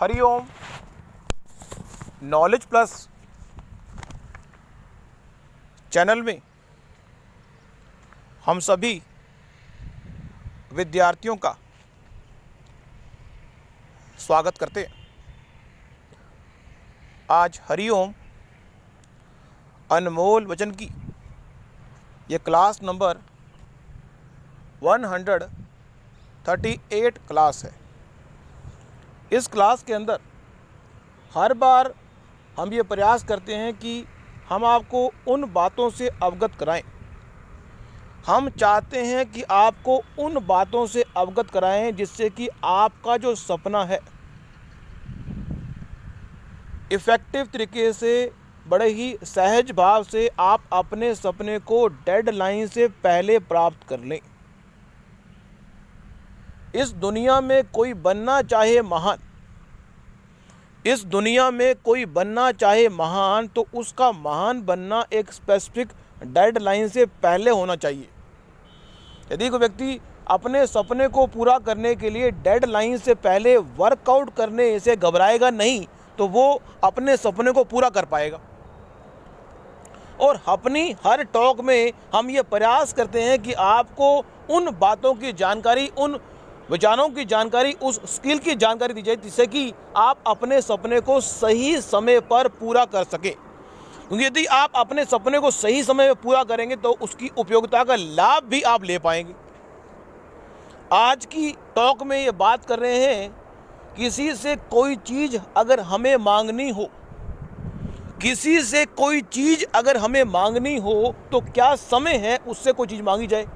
Hariom. Knowledge plus channel में हम सभी विद्यार्थियों का स्वागत करते हैं। आज हरिओम अनमोल वचन की ये क्लास नंबर 138 क्लास है। इस क्लास के अंदर हर बार हम ये प्रयास करते हैं कि हम आपको उन बातों से अवगत कराएं। हम चाहते हैं कि आपको उन बातों से अवगत कराएं जिससे कि आपका जो सपना है इफ़ेक्टिव तरीके से, बड़े ही सहज भाव से आप अपने सपने को डेडलाइन से पहले प्राप्त कर लें। इस दुनिया में कोई बनना चाहे महान, इस दुनिया में कोई बनना चाहे महान तो उसका महान बनना एक स्पेसिफिक डेडलाइन से पहले होना चाहिए। यदि कोई व्यक्ति अपने सपने को पूरा करने के लिए डेडलाइन से पहले वर्कआउट करने से घबराएगा नहीं तो वो अपने सपने को पूरा कर पाएगा। और अपनी हर टॉक में हम ये प्रयास करते हैं कि आपको उन बातों की जानकारी, उन विचारों की जानकारी, उस स्किल की जानकारी दी जाए जिससे कि आप अपने सपने को सही समय पर पूरा कर सकें। क्योंकि यदि आप अपने सपने को सही समय पर पूरा करेंगे तो उसकी उपयोगिता का लाभ भी आप ले पाएंगे। आज की टॉक में ये बात कर रहे हैं, किसी से कोई चीज़ अगर हमें मांगनी हो, किसी से कोई चीज़ अगर हमें मांगनी हो तो क्या समय है उससे कोई चीज़ मांगी जाए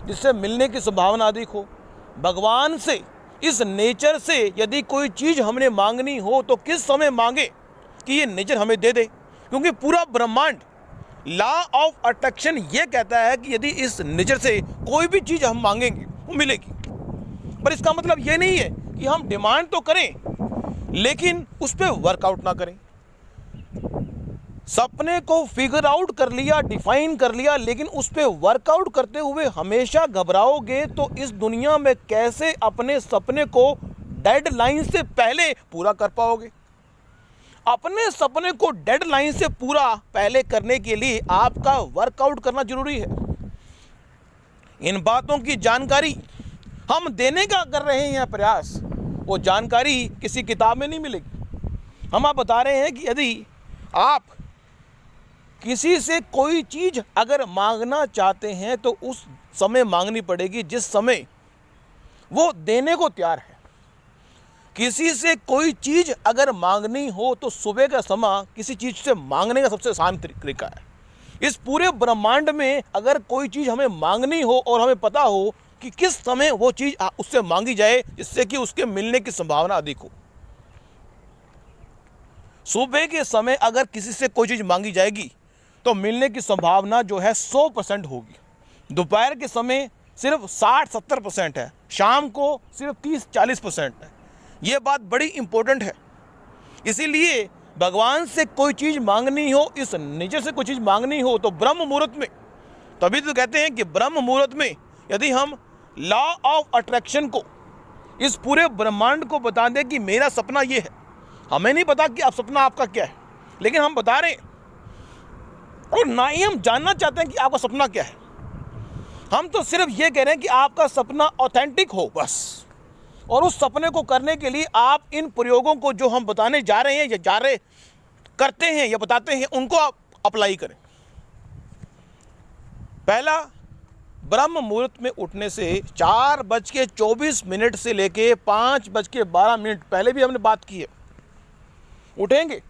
जिससे मिलने की संभावना अधिक हो। भगवान से, इस नेचर से यदि कोई चीज़ हमने मांगनी हो तो किस समय मांगे कि ये नेचर हमें दे दे। क्योंकि पूरा ब्रह्मांड, लॉ ऑफ अट्रैक्शन ये कहता है कि यदि इस नेचर से कोई भी चीज़ हम मांगेंगे वो मिलेगी। पर इसका मतलब ये नहीं है कि हम डिमांड तो करें लेकिन उस पर वर्कआउट ना करें। सपने को फिगर आउट कर लिया, डिफाइन कर लिया, लेकिन उस पर वर्कआउट करते हुए हमेशा घबराओगे तो इस दुनिया में कैसे अपने सपने को डेडलाइन से पहले पूरा कर पाओगे। अपने सपने को डेडलाइन से पूरा पहले करने के लिए आपका वर्कआउट करना जरूरी है। इन बातों की जानकारी हम देने का कर रहे हैं प्रयास, वो जानकारी किसी किताब में नहीं मिलेगी। हम आप बता रहे हैं कि यदि आप किसी से कोई चीज़ अगर मांगना चाहते हैं तो उस समय मांगनी पड़ेगी जिस समय वो देने को तैयार है। किसी से कोई चीज़ अगर मांगनी हो तो सुबह का समय किसी चीज़ से मांगने का सबसे आसान तरीका है। इस पूरे ब्रह्मांड में अगर कोई चीज़ हमें मांगनी हो और हमें पता हो कि किस समय वो चीज़ उससे मांगी जाए जिससे कि उसके मिलने की संभावना अधिक हो। सुबह के समय अगर किसी से कोई चीज़ मांगी जाएगी तो मिलने की संभावना जो है 100% होगी। दोपहर के समय सिर्फ 60-70% है, शाम को सिर्फ 30-40% है। ये बात बड़ी इंपॉर्टेंट है। इसीलिए भगवान से कोई चीज़ मांगनी हो, इस नेचर से कोई चीज़ मांगनी हो तो ब्रह्म मुहूर्त में, तभी तो कहते हैं कि ब्रह्म मुहूर्त में यदि हम लॉ ऑफ अट्रैक्शन को, इस पूरे ब्रह्मांड को बता दें कि मेरा सपना ये है। हमें नहीं पता कि आप सपना आपका क्या है, लेकिन हम बता रहे हैं और ना ही हम जानना चाहते हैं कि आपका सपना क्या है। हम तो सिर्फ ये कह रहे हैं कि आपका सपना ऑथेंटिक हो बस। और उस सपने को करने के लिए आप इन प्रयोगों को जो हम बताने जा रहे हैं या करते हैं या बताते हैं उनको आप अप्लाई करें। पहला, ब्रह्म मुहूर्त में उठने से 4:24 से लेके 5:12 पहले भी हमने बात की है, उठेंगे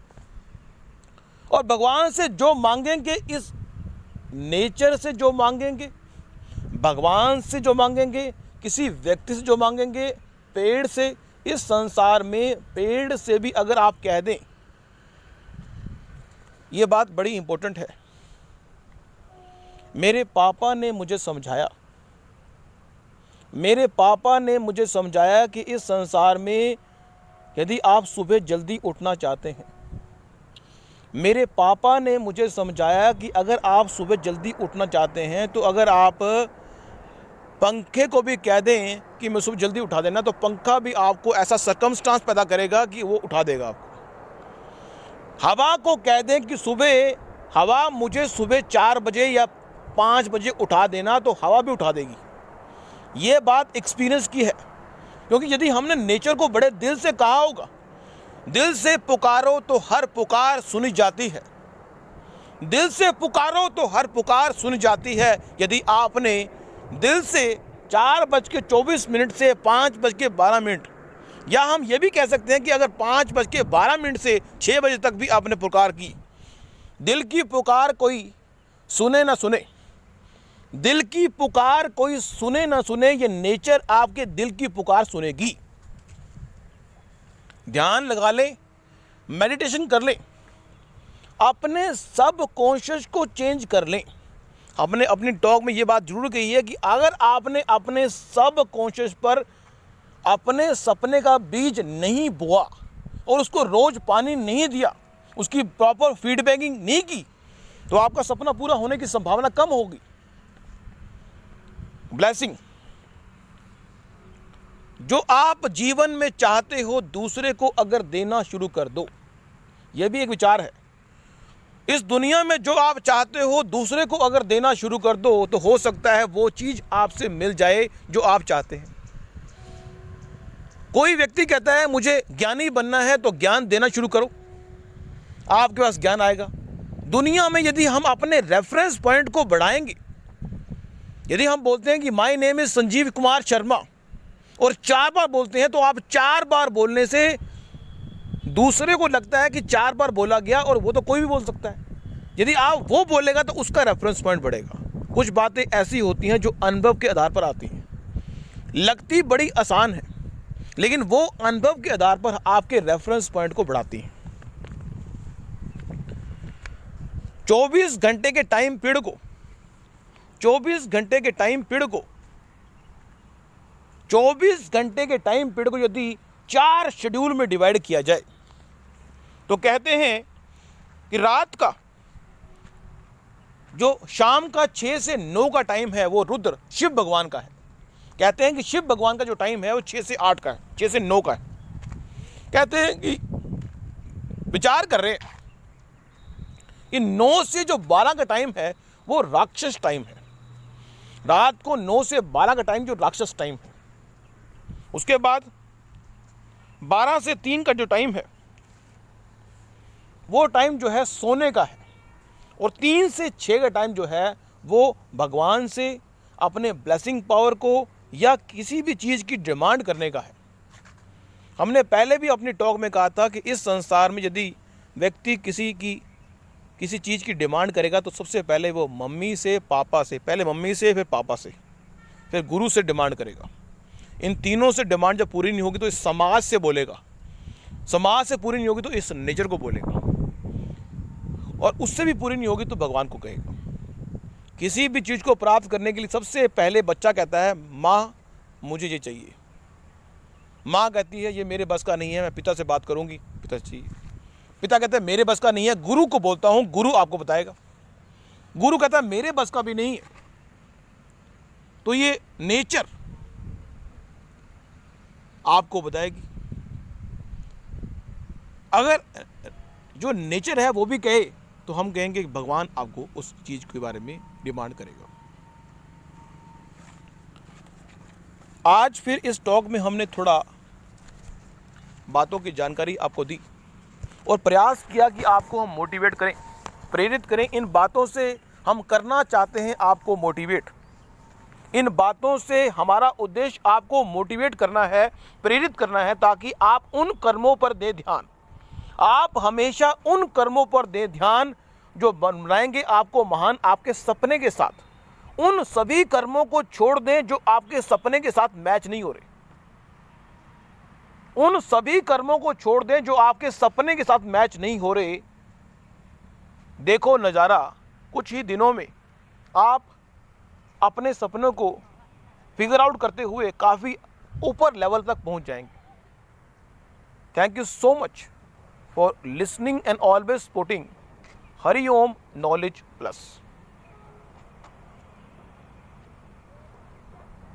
और भगवान से जो मांगेंगे, इस नेचर से जो मांगेंगे, भगवान से जो मांगेंगे, किसी व्यक्ति से जो मांगेंगे, पेड़ से, इस संसार में पेड़ से भी अगर आप कह दें, ये बात बड़ी इंपॉर्टेंट है। मेरे पापा ने मुझे समझाया, मेरे पापा ने मुझे समझाया कि इस संसार में यदि आप सुबह जल्दी उठना चाहते हैं, मेरे पापा ने मुझे समझाया कि अगर आप सुबह जल्दी उठना चाहते हैं तो अगर आप पंखे को भी कह दें कि मैं सुबह जल्दी उठा देना, तो पंखा भी आपको ऐसा सर्कमस्टांस पैदा करेगा कि वो उठा देगा आपको। हवा को कह दें कि हवा मुझे सुबह 4 बजे या 5 बजे उठा देना, तो हवा भी उठा देगी। ये बात एक्सपीरियंस की है, क्योंकि यदि हमने नेचर को बड़े दिल से कहा होगा, दिल से पुकारो तो हर पुकार सुनी जाती है, दिल से पुकारो तो हर पुकार सुनी जाती है। यदि आपने दिल से 4:24 से 5:12, या हम ये भी कह सकते हैं कि अगर 5:12 से 6 बजे तक भी आपने पुकार की, दिल की पुकार कोई सुने ना सुने, दिल की पुकार कोई सुने ना सुने, ये नेचर आपके दिल की पुकार सुनेगी। ध्यान लगा लें, मेडिटेशन कर लें, अपने सब कॉन्शियस को चेंज कर लें। हमने अपनी टॉक में ये बात जरूर कही है कि अगर आपने अपने सब कॉन्शियस पर अपने सपने का बीज नहीं बोआ और उसको रोज पानी नहीं दिया, उसकी प्रॉपर फीडबैकिंग नहीं की, तो आपका सपना पूरा होने की संभावना कम होगी। ब्लेसिंग जो आप जीवन में चाहते हो दूसरे को अगर देना शुरू कर दो, यह भी एक विचार है। इस दुनिया में जो आप चाहते हो दूसरे को अगर देना शुरू कर दो, तो हो सकता है वो चीज आपसे मिल जाए जो आप चाहते हैं। कोई व्यक्ति कहता है मुझे ज्ञानी बनना है, तो ज्ञान देना शुरू करो, आपके पास ज्ञान आएगा। दुनिया में यदि हम अपने रेफरेंस पॉइंट को बढ़ाएंगे, यदि हम बोलते हैं कि my name is Sanjeev Kumar Sharma और 4 बार बोलते हैं, तो आप 4 बार बोलने से दूसरे को लगता है कि 4 बार बोला गया, और वो तो कोई भी बोल सकता है। यदि आप वो बोलेगा तो उसका रेफरेंस पॉइंट बढ़ेगा। कुछ बातें ऐसी होती हैं जो अनुभव के आधार पर आती हैं, लगती बड़ी आसान है, लेकिन वो अनुभव के आधार पर आपके रेफरेंस पॉइंट को बढ़ाती हैं। 24 घंटे के टाइम पीरियड को 24 घंटे के टाइम पीरियड को यदि 4 शेड्यूल में डिवाइड किया जाए, तो कहते हैं कि रात का जो शाम का 6 से 9 का टाइम है वो रुद्र शिव भगवान का है। कहते हैं कि शिव भगवान का जो टाइम है वो 6 से 8 का है, 6 से 9 का है। कहते हैं कि विचार कर रहे हैं कि 9 से जो 12 का टाइम है वो राक्षस टाइम है। रात को 9 से 12 का टाइम जो राक्षस टाइम है। उसके बाद 12 से 3 का जो टाइम है वो टाइम जो है सोने का है, और 3 से 6 का टाइम जो है वो भगवान से अपने ब्लेसिंग पावर को या किसी भी चीज़ की डिमांड करने का है। हमने पहले भी अपनी टॉक में कहा था कि इस संसार में यदि व्यक्ति किसी चीज़ की डिमांड करेगा, तो सबसे पहले वो मम्मी से पापा से, पहले मम्मी से फिर पापा से, फिर गुरु से डिमांड करेगा। इन तीनों से डिमांड जब पूरी नहीं होगी तो इस समाज से बोलेगा, समाज से पूरी नहीं होगी तो इस नेचर को बोलेगा, और उससे भी पूरी नहीं होगी तो भगवान को कहेगा। किसी भी चीज़ को प्राप्त करने के लिए सबसे पहले बच्चा कहता है माँ मुझे ये चाहिए। माँ कहती है ये मेरे बस का नहीं है, मैं पिता से बात करूँगी, पिता चाहिए। पिता कहता है मेरे बस का नहीं है, गुरु को बोलता हूँ, गुरु आपको बताएगा। गुरु कहता है मेरे बस का भी नहीं है। तो ये नेचर आपको बताएगी। अगर जो नेचर है वो भी कहे तो हम कहेंगे कि भगवान आपको उस चीज के बारे में डिमांड करेगा। आज फिर इस टॉक में हमने थोड़ा बातों की जानकारी आपको दी और प्रयास किया कि आपको हम मोटिवेट करें, प्रेरित करें। इन बातों से हम करना चाहते हैं आपको मोटिवेट। इन बातों से हमारा उद्देश्य आपको मोटिवेट करना है, प्रेरित करना है, ताकि आप उन कर्मों पर दें ध्यान। आप हमेशा उन कर्मों पर दें ध्यान जो बनाएंगे आपको महान। आपके सपने के साथ उन सभी कर्मों को छोड़ दें जो आपके सपने के साथ मैच नहीं हो रहे। उन सभी कर्मों को छोड़ दें जो आपके सपने के साथ मैच नहीं हो रहे। देखो नज़ारा, कुछ ही दिनों में आप अपने सपनों को फिगर आउट करते हुए काफ़ी ऊपर लेवल तक पहुंच जाएंगे। Thank you so much for listening and always supporting Hariom knowledge plus.